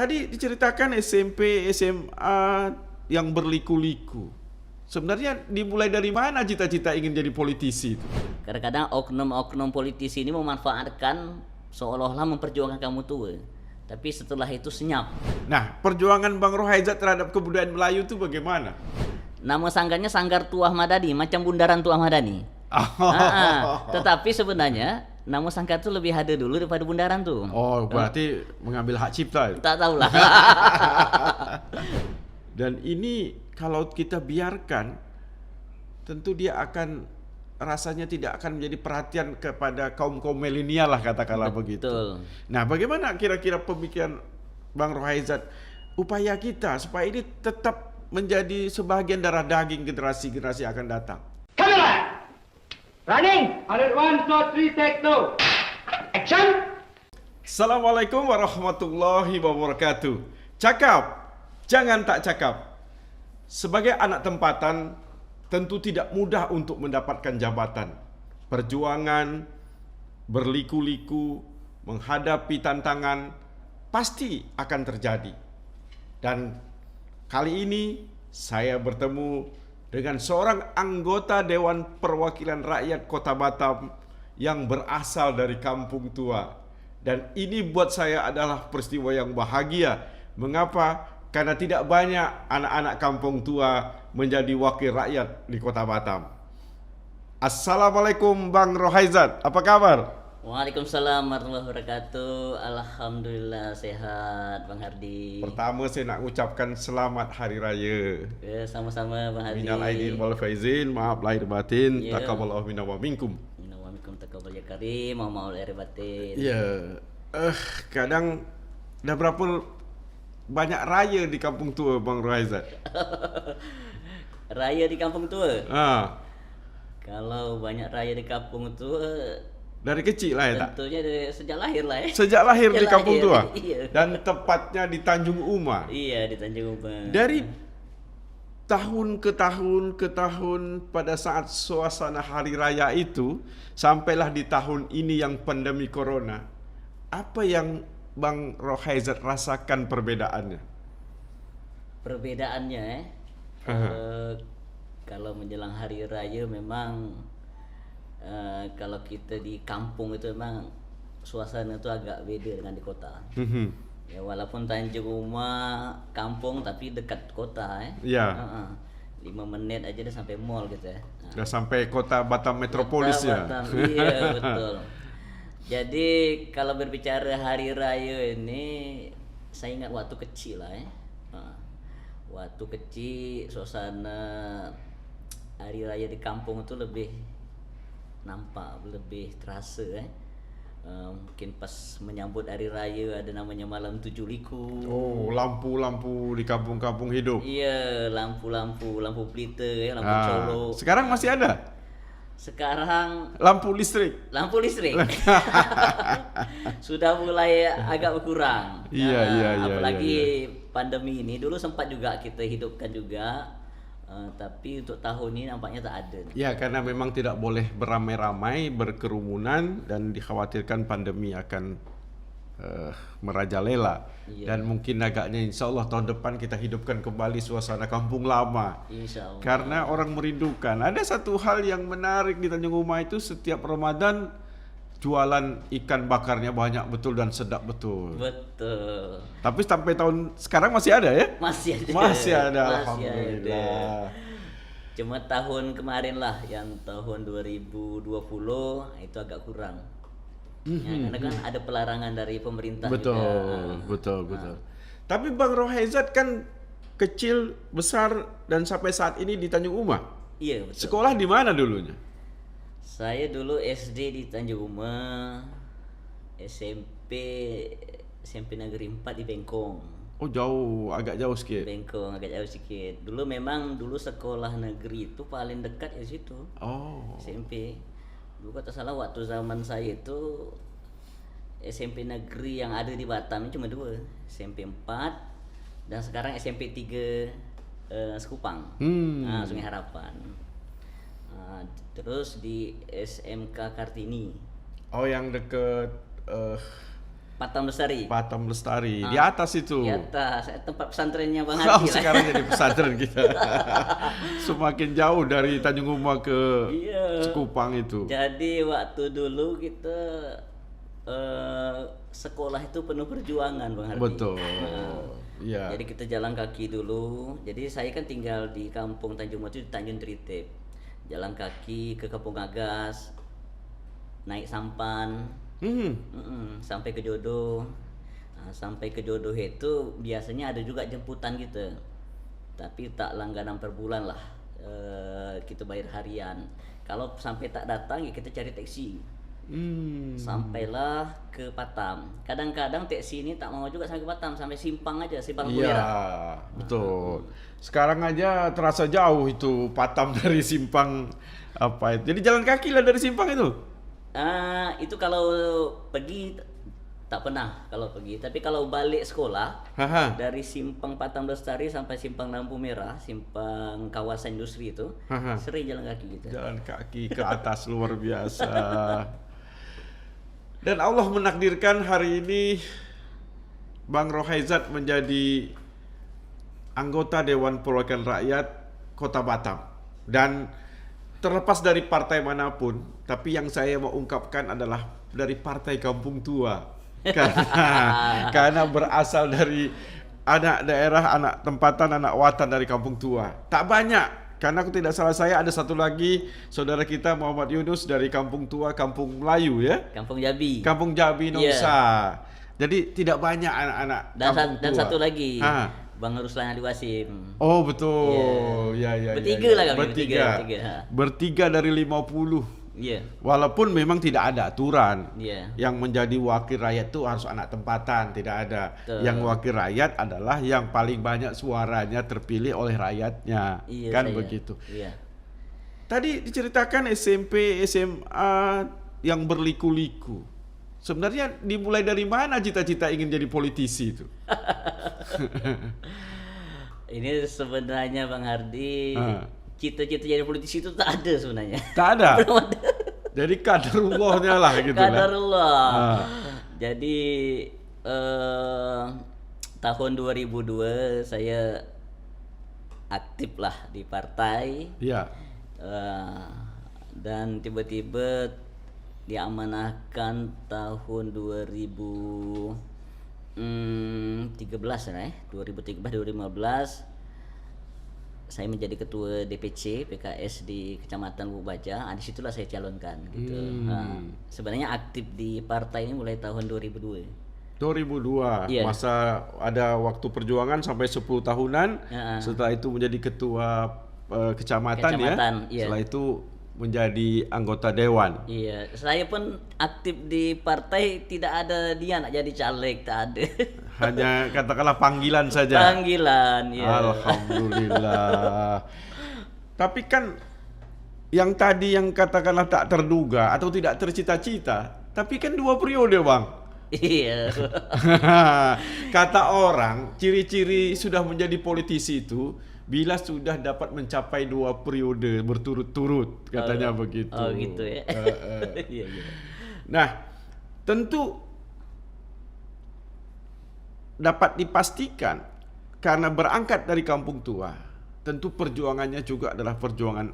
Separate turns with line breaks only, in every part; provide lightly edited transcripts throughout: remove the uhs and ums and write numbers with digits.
Tadi diceritakan SMP, SMA yang berliku-liku. Sebenarnya dimulai dari mana cita-cita ingin jadi politisi itu?
Kadang-kadang oknum-oknum politisi ini memanfaatkan seolah-olah memperjuangkan kamu tua. Tapi setelah itu senyap.
Nah, perjuangan Bang Rohaizat terhadap kebudayaan Melayu itu bagaimana?
Nama sanggarnya Sanggar Tuah Madani, macam bundaran Tuah Madani. Tetapi sebenarnya nama sanggar itu lebih ada dulu daripada bundaran tuh.
Oh, berarti mengambil hak cipta.
Tak tahulah.
Dan ini kalau kita biarkan, tentu dia akan rasanya tidak akan menjadi perhatian kepada kaum-kaum milenial lah, katakanlah begitu. Nah, bagaimana kira-kira pemikiran Bang Rohaizat upaya kita supaya ini tetap menjadi sebagian darah daging generasi-generasi akan datang?
Kamera! Running! 1, 2, 3, take 2. Action!
Assalamualaikum warahmatullahi wabarakatuh. Cakap, jangan tak cakap. Sebagai anak tempatan, tentu tidak mudah untuk mendapatkan jabatan. Perjuangan, berliku-liku, menghadapi tantangan, pasti akan terjadi. Dan kali ini saya bertemu dengan seorang anggota Dewan Perwakilan Rakyat Kota Batam yang berasal dari Kampung Tua. Dan ini buat saya adalah peristiwa yang bahagia. Mengapa? Karena tidak banyak anak-anak Kampung Tua menjadi wakil rakyat di Kota Batam. Assalamualaikum Bang Rohaizat, apa kabar?
Waalaikumsalam warahmatullahi wabarakatuh. Alhamdulillah sehat Bang Hardi.
Pertama saya nak ucapkan selamat Hari Raya.
Ya, sama-sama Bang Hardi.
Minal aidin wal faizin, maaf lahir batin, taqabbalallahu minna wa minkum.
Minna wa minkum taqabbal ya karim, maaf lahir batin.
Ya, kadang dah berapa banyak raya di Kampung Tua Bang Rohaizat?
Raya di Kampung Tua?
Kalau
banyak raya di Kampung Tua
dari kecil lah ya tak?
Tentunya dari sejak lahir lah ya.
Sejak lahir di Kampung Tua?
Iya.
Dan tepatnya di Tanjung Uma?
Iya, di Tanjung Uma.
Dari tahun ke tahun pada saat suasana hari raya itu, sampailah di tahun ini yang pandemi corona, apa yang Bang Rohaizat rasakan perbedaannya?
Perbedaannya kalau menjelang hari raya memang kalau kita di kampung itu memang suasana itu agak beda dengan di kota. Ya, walaupun Tanjung Uma kampung tapi dekat kota
Ya.
5 menit aja udah sampai mall gitu ya.
Udah sampai kota Batam metropolis ya.
Batam, iya betul. Jadi kalau berbicara hari raya ini, saya ingat waktu kecil lah ya. Waktu kecil suasana hari raya di kampung itu lebih nampak, lebih terasa ya. Mungkin pas menyambut hari raya ada namanya malam 7 liku.
Oh, lampu-lampu di kampung-kampung hidup.
Iya, lampu pelita ya, lampu colok.
Sekarang masih ada?
Sekarang
lampu listrik
sudah mulai agak berkurang.
Iya.
Apalagi pandemi ini, dulu sempat juga kita hidupkan juga, tapi untuk tahun ini nampaknya tak ada.
Ya, karena memang tidak boleh beramai-ramai, berkerumunan, dan dikhawatirkan pandemi akan merajalela.
Iya.
Dan mungkin agaknya insya Allah tahun depan kita hidupkan kembali suasana kampung lama.
Insya Allah.
Karena orang merindukan. Ada satu hal yang menarik di Tanjung Uma itu, setiap Ramadan jualan ikan bakarnya banyak betul dan sedap betul.
Betul.
Tapi sampai tahun sekarang masih ada ya?
Masih ada.
Masih ada.
Masih
Alhamdulillah.
ada. Cuma tahun kemarin lah, yang tahun 2020 itu agak kurang. Ya, karena kan ada pelarangan dari pemerintah
Betul,
juga.
betul. Tapi Bang Rohaizat kan kecil, besar, dan sampai saat ini di Tanjung Uma.
Iya, betul.
Sekolah di mana dulunya?
Saya dulu SD di Tanjung Uma, SMP Negeri 4 di Bengkong.
Oh, jauh, agak jauh sedikit.
Bengkong agak jauh sedikit. Dulu sekolah negeri itu paling dekat di situ.
Oh.
SMP. Dulu kata salah waktu zaman saya itu SMP negeri yang ada di Batam ini cuma 2, SMP 4 dan sekarang SMP 3 Sekupang, Sungai Harapan. Terus di SMK Kartini.
Oh, yang deket
Patam Lestari.
Patam Lestari. Di atas itu.
Di atas, tempat pesantrennya Bang
Oh,
Hadi lah.
sekarang jadi pesantren kita. Semakin jauh dari Tanjung Uma ke
Iya.
Cikupang itu.
Jadi waktu dulu kita sekolah itu penuh perjuangan Bang Hardi.
Betul. Iya.
Jadi kita jalan kaki dulu. Jadi saya kan tinggal di kampung Tanjung Uma itu di Tanjung Tritip. Jalan kaki ke Kampung Agas, naik sampan, sampai ke Jodoh. Nah, sampai ke Jodoh itu biasanya ada juga jemputan gitu. Tapi tak langganan per bulan lah. Kita bayar harian. Kalau sampai tak datang ya kita cari taksi. Sampailah ke Patam. Kadang-kadang taksi ini tak mau juga sampai ke Patam, sampai Simpang aja, Simpang
Iya,
Pulira.
betul. Sekarang aja terasa jauh itu Patam dari Simpang apa itu. Jadi jalan kaki lah dari Simpang itu.
Itu kalau pergi tak pernah kalau pergi, tapi kalau balik sekolah
Haha.
dari Simpang Patam Lestari sampai Simpang Lampu Merah, Simpang kawasan industri itu,
Haha.
sering jalan kaki gitu.
Jalan kaki ke atas luar biasa. Dan Allah menakdirkan hari ini Bang Rohaizat menjadi anggota Dewan Perwakilan Rakyat Kota Batam. Dan terlepas dari partai manapun, tapi yang saya mau ungkapkan adalah dari Partai Kampung Tua. Karena berasal dari anak daerah, anak tempatan, anak watan dari Kampung Tua. Tak banyak. Karena aku tidak salah saya ada satu lagi saudara kita Muhammad Yunus dari Kampung Tua, Kampung Melayu ya.
Kampung Jabi.
Kampung Jabi Nongsa. Jadi tidak banyak anak-anak Kampung
Dan
Tua.
satu lagi,
Ha.
Bang Ruslan Ali Wasim.
Oh betul. Ya ya.
Bertiga lah kami, bertiga.
Bertiga dari 50.
Iya.
Walaupun memang tidak ada aturan.
Iya.
Yang menjadi wakil rakyat itu harus anak tempatan, tidak ada.
Betul.
Yang wakil rakyat adalah yang paling banyak suaranya terpilih oleh rakyatnya.
Iya,
Kan
saya.
begitu.
Iya.
Tadi diceritakan SMP, SMA yang berliku-liku. Sebenarnya dimulai dari mana cita-cita ingin jadi politisi itu?
Ini sebenarnya Bang Hardi,
Ah.
cita-cita jadi politisi itu tak ada sebenarnya.
Tak ada.
Belum ada.
Jadi kaderullahnya lah gitu lah.
Kadarullah.
Ah.
Jadi tahun 2002 saya aktif lah di partai.
Iya.
Dan tiba-tiba diamanahkan tahun 2013 ya, 2015 saya menjadi ketua DPC PKS di Kecamatan Lubuk Baja. Di situlah saya calonkan gitu. Sebenarnya aktif di partai ini mulai tahun 2002.
2002
Iya.
masa ada waktu perjuangan sampai 10 tahunan. Setelah itu menjadi ketua kecamatan ya.
Iya.
Setelah itu menjadi anggota dewan.
Iya, saya pun aktif di partai, tidak ada dia nak jadi caleg, tak ada.
Hanya katakanlah panggilan saja.
Panggilan, ya.
Alhamdulillah. Tapi kan yang tadi yang katakanlah tak terduga atau tidak tercita-cita, tapi kan 2 periode, Bang.
Iya.
Kata orang, ciri-ciri sudah menjadi politisi itu bila sudah dapat mencapai 2 periode berturut-turut, katanya begitu.
Oh gitu ya. Iya, iya.
Nah, tentu dapat dipastikan karena berangkat dari Kampung Tua, tentu perjuangannya juga adalah perjuangan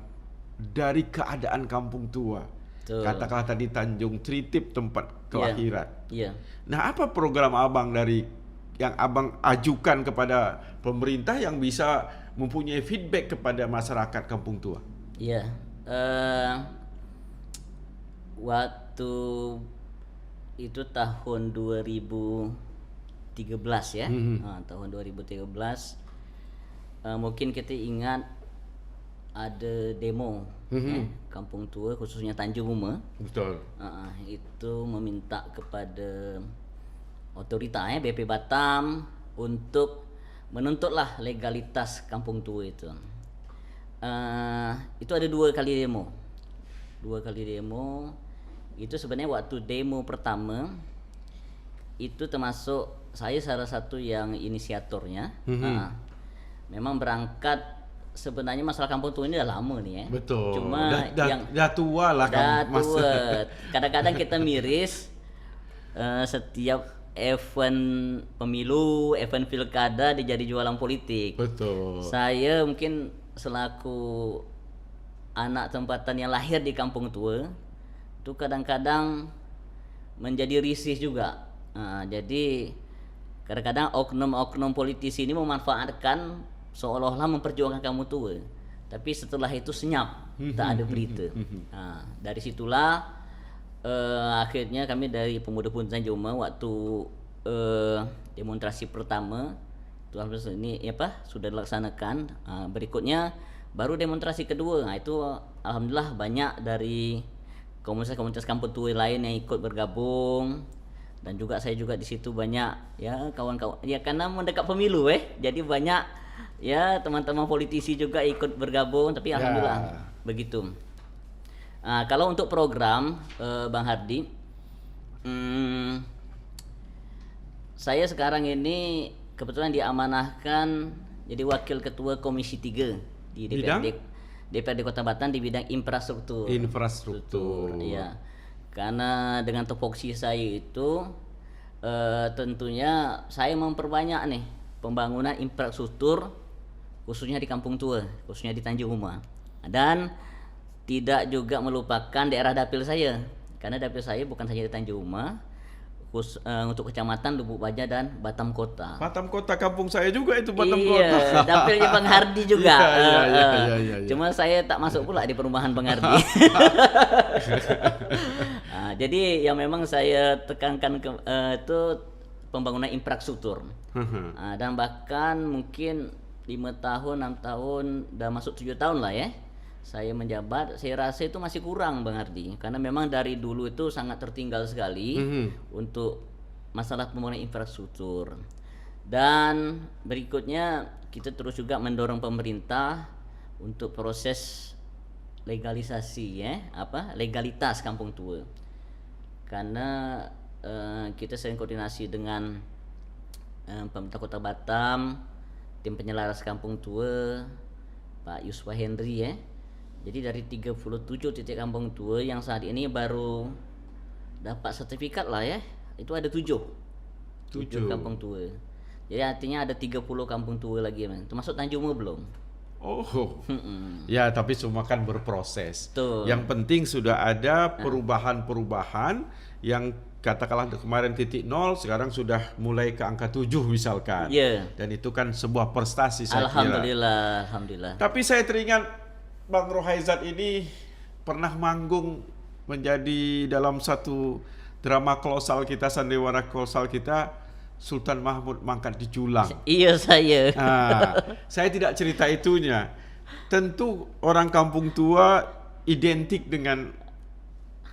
dari keadaan Kampung Tua.
Betul.
Katakanlah tadi Tanjung Tritip tempat kelahiran.
Iya.
Nah, apa program Abang dari yang Abang ajukan kepada pemerintah yang bisa mempunyai feedback kepada masyarakat Kampung Tua?
Iya. Waktu itu tahun 2013 ya. Tahun 2013 mungkin kita ingat ada demo Kampung Tua khususnya Tanjung Uma.
Betul.
Itu meminta kepada otorita BP Batam untuk menuntutlah legalitas Kampung Tua itu. Itu ada 2 kali demo. 2 kali demo. Itu sebenarnya waktu demo pertama itu termasuk saya salah satu yang inisiatornya. Memang berangkat sebenarnya masalah Kampung Tua ini udah lama nih ya.
Betul.
Cuma
dah tua lah
dah
kan
tua. Kadang-kadang kita miris setiap event pemilu, event pilkada dijadi jualan politik.
Betul.
Saya mungkin selaku anak tempatan yang lahir di kampung tua itu kadang-kadang menjadi risih juga. Jadi kadang-kadang oknum-oknum politisi ini memanfaatkan seolah-olah memperjuangkan kampung tua, tapi setelah itu senyap, tak ada berita. Dari situlah akhirnya kami dari Pemuda Punten Joma waktu demonstrasi pertama itu ini sudah dilaksanakan. Berikutnya baru demonstrasi kedua. Itu alhamdulillah banyak dari komunitas-komunitas kampung tua lain yang ikut bergabung, dan juga saya juga di situ banyak ya kawan-kawan ya, karena mendekat pemilu jadi banyak ya teman-teman politisi juga ikut bergabung, tapi alhamdulillah begitu. Kalau untuk program Bang Hardi, saya sekarang ini kebetulan diamanahkan jadi wakil ketua Komisi 3 di DPRD Kota Batam di bidang infrastruktur. Iya. Karena dengan tupoksi saya itu tentunya saya memperbanyak nih pembangunan infrastruktur khususnya di kampung tua, khususnya di Tanjung Uma. Dan tidak juga melupakan daerah dapil saya. Karena dapil saya bukan saja di Tanjung Uma, untuk kecamatan Lubuk Baja dan Batam Kota.
Batam Kota kampung saya juga itu, Batam Kota.
Iya, dapilnya Bang Hardi juga.
Iya.
Cuma saya tak masuk pula di perumahan Bang Hardi. Jadi yang memang saya tekankan itu pembangunan infrastruktur. Dan bahkan mungkin 5 tahun, 6 tahun, dan masuk 7 tahun lah ya saya menjabat, saya rasa itu masih kurang Bang Hardi, karena memang dari dulu itu sangat tertinggal sekali untuk masalah pembangunan infrastruktur. Dan berikutnya kita terus juga mendorong pemerintah untuk proses legalisasi legalitas kampung tua, karena kita sering koordinasi dengan pemerintah Kota Batam, tim penyelaras kampung tua Pak Yuswa Henry Jadi dari 37 titik kampung tua yang saat ini baru dapat sertifikat lah ya, itu ada 7 kampung tua. Jadi artinya ada 30 kampung tua lagi, termasuk Tanjung Uma belum.
Ya, tapi semua kan berproses.
Tuh.
Yang penting sudah ada perubahan-perubahan yang katakanlah kemarin titik 0 sekarang sudah mulai ke angka 7 misalkan. Dan itu kan sebuah prestasi saya kira.
Alhamdulillah.
Tapi saya teringat Bang Rohaizat ini pernah manggung menjadi dalam satu drama kolosal kita, sandiwara kolosal kita, Sultan Mahmud Mangkat di Julang.
Iya saya.
Saya tidak cerita itunya. Tentu orang kampung tua identik dengan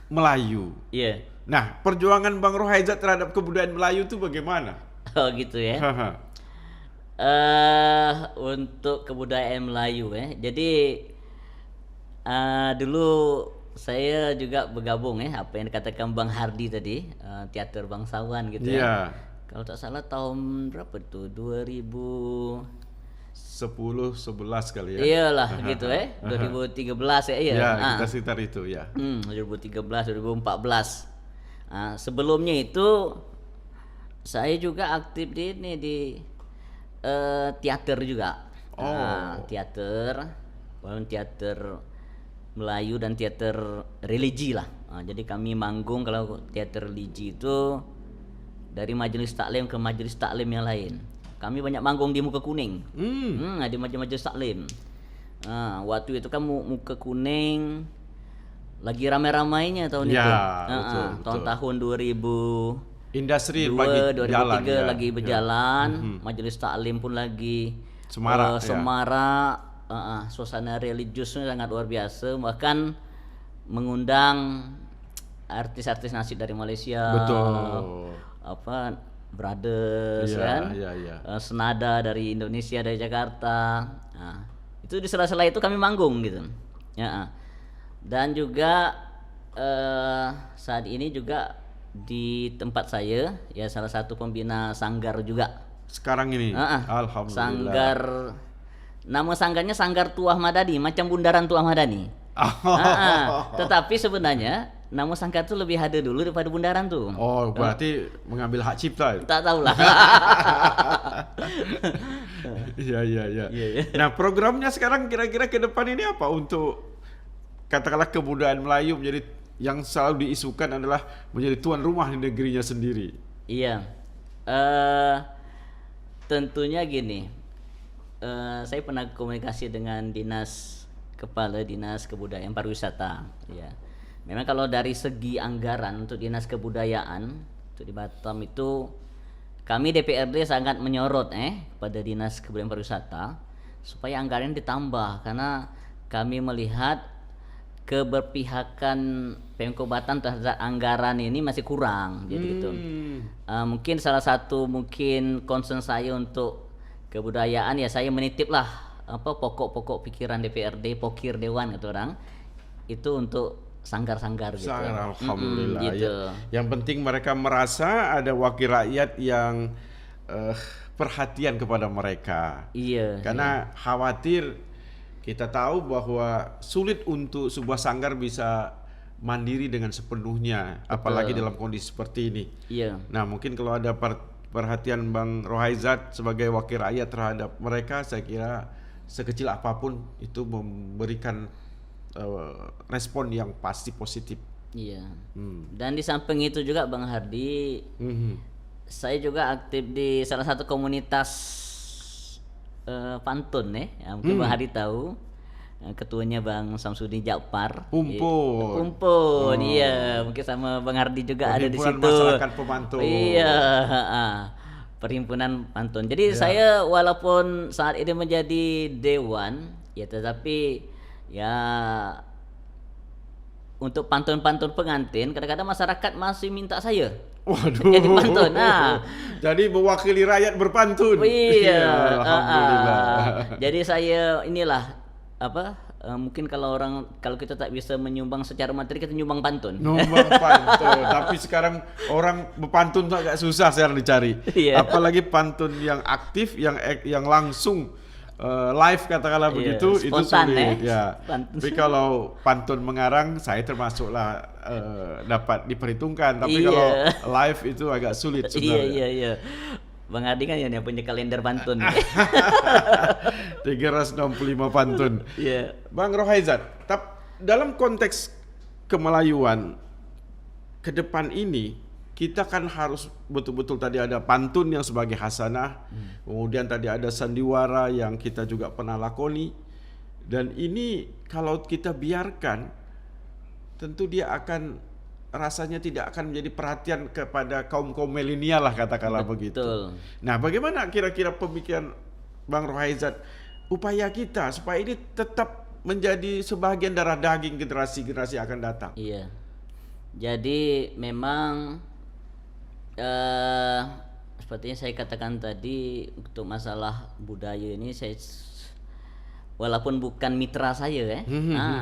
Melayu.
Iya.
Nah, perjuangan Bang Rohaizat terhadap kebudayaan Melayu itu bagaimana?
Oh gitu ya. Untuk kebudayaan Melayu jadi dulu saya juga bergabung apa yang dikatakan Bang Hardi tadi, teater bangsawan gitu Kalau tak salah tahun berapa tuh? 2010
11 kali ya.
Iyalah gitu 2013
kita sekitar itu
2013 2014. Sebelumnya itu saya juga aktif di teater juga. Teater Melayu dan teater religi lah. Jadi kami manggung kalau teater religi itu dari majelis taklim ke majelis taklim yang lain. Kami banyak manggung di Muka Kuning. Di majelis taklim. Waktu itu kan Muka Kuning lagi ramai-ramainya tahun itu. Tahun 2000
industri
2003 lagi berjalan. Majelis taklim pun lagi semarak. Suasana religiusnya sangat luar biasa, bahkan mengundang artis-artis nasib dari Malaysia, Brothers Senada dari Indonesia, dari Jakarta. Itu di sela-sela itu kami manggung gitu. Dan juga saat ini juga di tempat saya salah satu pembina sanggar juga
sekarang ini.
Alhamdulillah. Nama sanggarnya Sanggar Tuah Madani, macam bundaran Tuah Madani. Tetapi sebenarnya nama sangkar itu lebih ada dulu daripada bundaran tuh.
Oh, berarti mengambil hak cipta.
Tak tahulah.
Iya, iya, iya.
Iya, iya.
Nah, programnya sekarang kira-kira ke depan ini apa untuk katakanlah kebudayaan Melayu menjadi yang selalu diisukan adalah menjadi tuan rumah di negerinya sendiri.
Iya. Tentunya gini. Saya pernah komunikasi dengan Kepala Dinas Kebudayaan Pariwisata. Ya. Memang kalau dari segi anggaran untuk Dinas Kebudayaan untuk di Batam itu kami DPRD sangat menyorot kepada Dinas Kebudayaan Pariwisata supaya anggaran ditambah karena kami melihat keberpihakan Pemkab Batam terhadap anggaran ini masih kurang jadi gitu. Mungkin salah satu concern saya untuk kebudayaan ya saya menitiplah pokok-pokok pikiran DPRD, pokir dewan gitu orang itu untuk sanggar-sanggar gitu.
Alhamdulillah.
Gitu.
Yang penting mereka merasa ada wakil rakyat yang perhatian kepada mereka.
Iya.
Karena khawatir kita tahu bahwa sulit untuk sebuah sanggar bisa mandiri dengan sepenuhnya, apalagi dalam kondisi seperti ini.
Iya.
Nah, mungkin kalau ada perhatian Bang Rohaizat sebagai wakil rakyat terhadap mereka, saya kira sekecil apapun itu memberikan respon yang pasti positif.
Iya. Dan di samping itu juga Bang Hardi, saya juga aktif di salah satu komunitas pantun ya mungkin Bang Hardi tahu. Ketuanya Bang Samsudin Jakpar. Pumpun, iya. Mungkin sama Bang Hardi juga ada di situ.
Masyarakat pemantun.
Iya, Perhimpunan Pantun. Jadi saya walaupun saat ini menjadi dewan, ya tetapi ya untuk pantun-pantun pengantin kadang-kadang masyarakat masih minta saya.
Waduh.
Jadi pantun. Nah,
jadi mewakili rakyat berpantun.
Iya.
Alhamdulillah.
Jadi saya inilah mungkin kalau kita tak bisa menyumbang secara materi kita nyumbang pantun.
Nyumbang pantun. Tapi sekarang orang berpantun tuh agak susah sekarang dicari.
Iya.
Apalagi pantun yang aktif, yang langsung live katakanlah begitu,
spontan,
itu sulit.
ya.
Tapi kalau pantun mengarang saya termasuklah dapat diperhitungkan. Tapi kalau live itu agak sulit sebenarnya.
Iya. Bang Adi kan yang punya kalender pantun.
365 pantun.
Iya.
Bang Rohaizat, dalam konteks kemelayuan ke depan ini kita kan harus betul-betul tadi ada pantun yang sebagai hasanah, kemudian tadi ada sandiwara yang kita juga pernah lakoni, dan ini kalau kita biarkan tentu dia akan rasanya tidak akan menjadi perhatian kepada kaum milenial lah katakanlah begitu. Nah, bagaimana kira-kira pemikiran Bang Rohaizat upaya kita supaya ini tetap menjadi sebagian darah daging generasi-generasi akan datang?
Iya. Jadi memang sepertinya saya katakan tadi untuk masalah budaya ini saya walaupun bukan mitra saya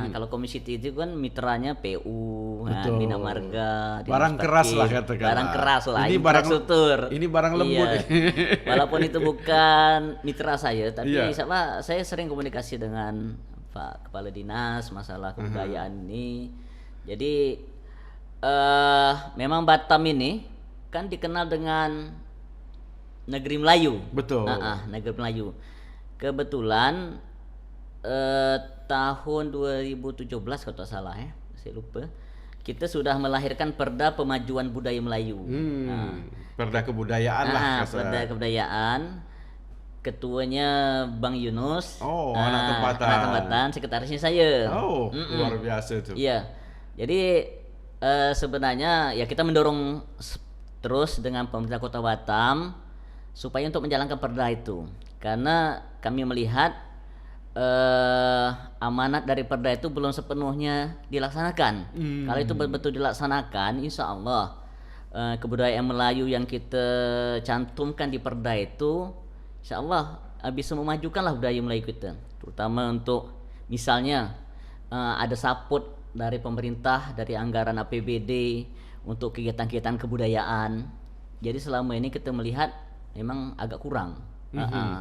kalau Komisi itu kan mitranya PU, Bina Marga,
barang keras lah katakan.
Barang keras lah.
Ini
infrastruktur.
Ini barang lembut.
Iya. Walaupun itu bukan mitra saya, tapi saya sering komunikasi dengan Pak Kepala Dinas masalah kebudayaan ini. Jadi memang Batam ini kan dikenal dengan negeri Melayu.
Betul.
Negeri Melayu. Kebetulan tahun 2017 kalau tak salah saya lupa, kita sudah melahirkan Perda Pemajuan Budaya Melayu.
Perda kebudayaan lah.
Perda kebudayaan. Ketuanya Bang Yunus.
Anak tempatan.
Anak tempatan, sekretarisnya saya.
Luar biasa itu.
Iya. Jadi sebenarnya ya kita mendorong terus dengan pemerintah Kota Batam supaya untuk menjalankan perda itu. Karena kami melihat amanat dari perda itu belum sepenuhnya dilaksanakan. Kalau itu betul-betul dilaksanakan, insya Allah kebudayaan Melayu yang kita cantumkan di perda itu, insya Allah bisa memajukanlah budaya Melayu kita. Terutama untuk misalnya ada support dari pemerintah, dari anggaran APBD untuk kegiatan-kegiatan kebudayaan. Jadi selama ini kita melihat memang agak kurang.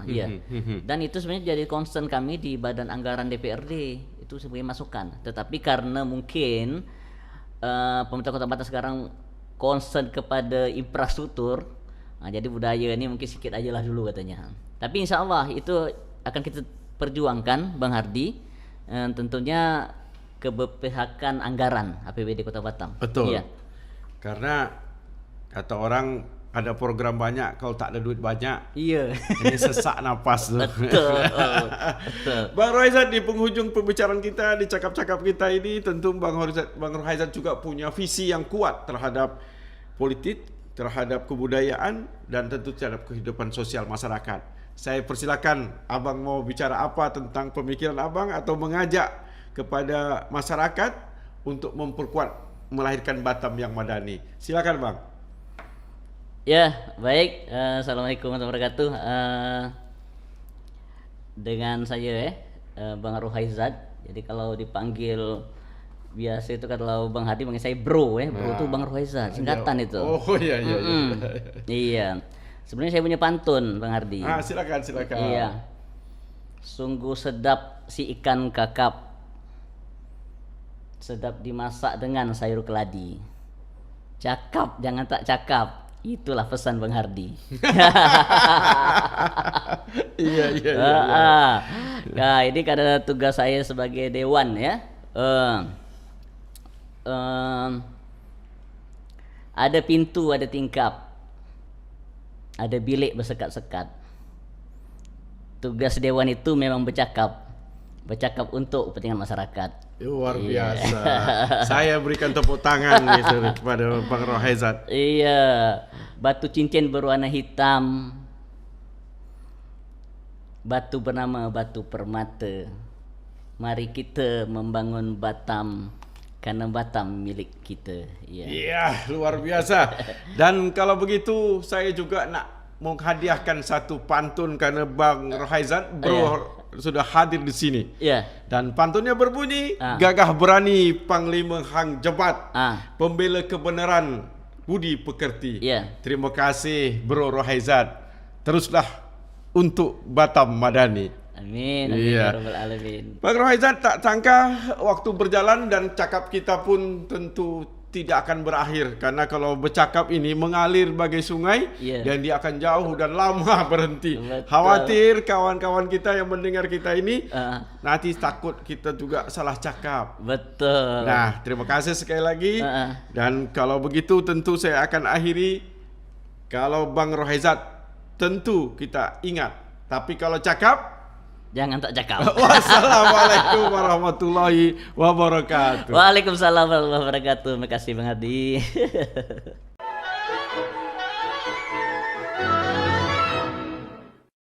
Iya. Dan itu sebenarnya jadi concern kami di Badan Anggaran DPRD itu sebagai masukan. Tetapi karena mungkin pemerintah Kota Batam sekarang concern kepada infrastruktur, jadi budaya ini mungkin sedikit aja lah dulu katanya. Tapi insya Allah itu akan kita perjuangkan, Bang Hardi, tentunya keberpihakan anggaran APBD Kota Batam.
Betul.
Iya.
Karena kata orang ada program banyak, kalau tak ada duit banyak,
Iya.
ini sesak napas tuh.
Betul. Betul.
Bang Rohaizat, di penghujung pembicaraan kita, di cakap-cakap kita ini, tentu Bang Rohaizat juga punya visi yang kuat terhadap politik, terhadap kebudayaan, dan tentu terhadap kehidupan sosial masyarakat. Saya persilakan Abang mau bicara apa tentang pemikiran Abang atau mengajak kepada masyarakat untuk memperkuat melahirkan Batam yang madani. Silakan Bang.
Ya, baik. Assalamualaikum warahmatullahi wabarakatuh. Dengan saya Bang Rohaizat. Jadi kalau dipanggil biasa itu kalau Bang Hadi manggil saya bro, bro itu Bang Rohaizat, singkatan itu.
Oh iya.
Iya. Sebenarnya saya punya pantun, Bang Hardi.
Silakan.
Iya. Sungguh sedap si ikan kakap, sedap dimasak dengan sayur keladi. Cakap jangan tak cakap. Itulah pesan Bang Hardi.
Iya.
Nah, ini karena tugas saya sebagai dewan ya. Ada pintu, ada tingkap, ada bilik bersekat-sekat. Tugas dewan itu memang bercakap untuk kepentingan masyarakat.
Luar biasa. Saya berikan tepuk tangan gitu kepada Bang Rohaizat.
Iya, batu cincin berwarna hitam, batu bernama batu permata. Mari kita membangun Batam, karena Batam milik kita.
Iya, luar biasa. Dan kalau begitu saya juga nak menghadiahkan satu pantun karena Bang Rohaizat sudah hadir di sini.
Iya.
Dan pantunnya berbunyi, gagah berani Panglima Hang Jebat, pembela kebenaran budi pekerti.
Iya.
Terima kasih Bro Rohaizat. Teruslah untuk Batam madani.
Amin.
Iya.
Ya Rabbal Alamin.
Bang Rohaizat, tak sangka waktu berjalan dan cakap kita pun tentu tidak akan berakhir, karena kalau bercakap ini mengalir bagai sungai, dan dia akan jauh dan lama berhenti.
Betul.
Khawatir kawan-kawan kita yang mendengar kita ini nanti takut kita juga salah cakap.
Betul.
Nah, terima kasih sekali lagi. Dan kalau begitu tentu saya akan akhiri. Kalau Bang Rohaizat tentu kita ingat, tapi kalau cakap
jangan tak cakap.
Wassalamualaikum warahmatullahi wabarakatuh.
Waalaikumsalam warahmatullahi wabarakatuh. Terima kasih Bang Hadi.